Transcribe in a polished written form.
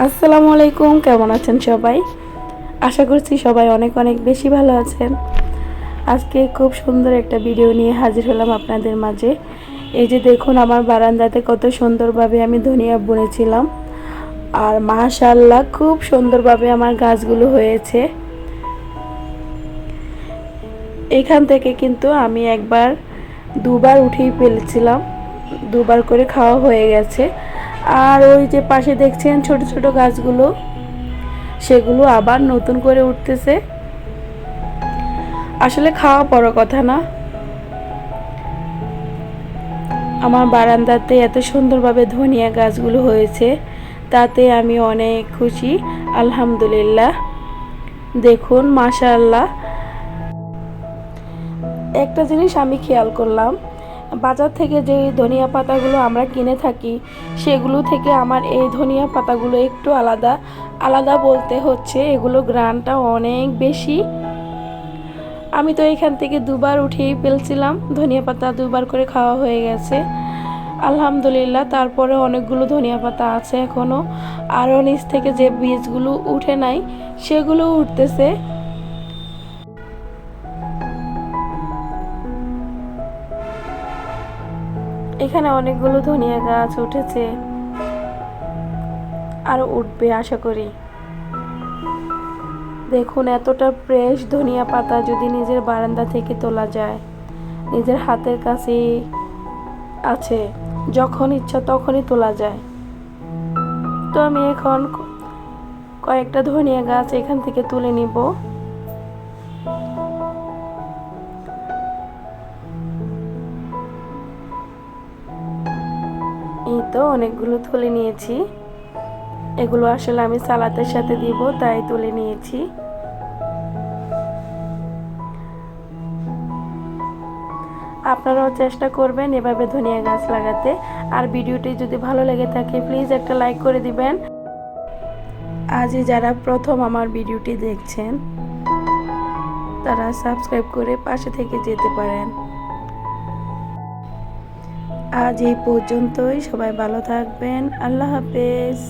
আসসালামু আলাইকুম, কেমন আছেন সবাই? আশা করছি সবাই অনেক অনেক বেশি ভালো আছেন। আজকে খুব সুন্দর একটা ভিডিও নিয়ে হাজির হলাম আপনাদের মাঝে। এই যে দেখুন, আমার বারান্দাতে কত সুন্দরভাবে আমি ধনিয়া বুনেছিলাম, আর মাশাআল্লাহ খুব সুন্দরভাবে আমার গাছগুলো হয়েছে। এখান থেকে কিন্তু আমি একবার দুবার উঠিয়ে ফেলেছিলাম, দুবার করে খাওয়া হয়ে গেছে। আর ওই যে পাশে দেখছেন ছোট ছোট গাছগুলো, সেগুলো আবার নতুন করে উঠতেছে। আসলে খাওয়া বড় কথা না, আমার বারান্দাতে এত সুন্দরভাবে ধনিয়া গাছগুলো হয়েছে, তাতে আমি অনেক খুশি। আলহামদুলিল্লাহ। দেখুন মাশাআল্লাহ। একটা জিনিস আমি খেয়াল করলাম, বাজার থেকে যে ধনিয়া পাতাগুলো আমরা কিনে থাকি, সেগুলো থেকে আমার এই ধনিয়া পাতাগুলো একটু আলাদা। আলাদা বলতে হচ্ছে এগুলো ঘ্রাণটা অনেক বেশি। আমি তো এখান থেকে দুবার উঠিয়েই ফেলছিলাম, ধনিয়া পাতা দুবার করে খাওয়া হয়ে গেছে আলহামদুলিল্লাহ। তারপরে অনেকগুলো ধনিয়া পাতা আছে এখনও, আরও নিচ থেকে যে বীজগুলো উঠে নাই সেগুলো উঠতেছে। এখানে অনেকগুলো ধনিয়া গাছ উঠেছে, আরও উঠবে আশা করি। দেখুন এতটা ফ্রেশ ধনিয়া পাতা যদি নিজের বারান্দা থেকে তোলা যায়, নিজের হাতের কাছে আছে, যখন ইচ্ছা তখনই তোলা যায়। তো আমি এখন কয়েকটা ধনিয়া গাছ এখান থেকে তুলে নিব। এই তো অনেকগুলো তুলে নিয়েছি। এগুলো আসলে আমি সালাদের সাথে দিব, তাই তুলে নিয়েছি। আপনারাও চেষ্টা করবেন এভাবে ধনিয়া গাছ লাগাতে। আর ভিডিওটি যদি ভালো লেগে থাকে প্লিজ একটা লাইক করে দিবেন। আজই যারা প্রথম আমার ভিডিওটি দেখছেন, তারা সাবস্ক্রাইব করে পাশে থেকে যেতে পারেন। আজ এই পর্যন্তই, সবাই ভালো থাকবেন। আল্লাহ হাফেজ।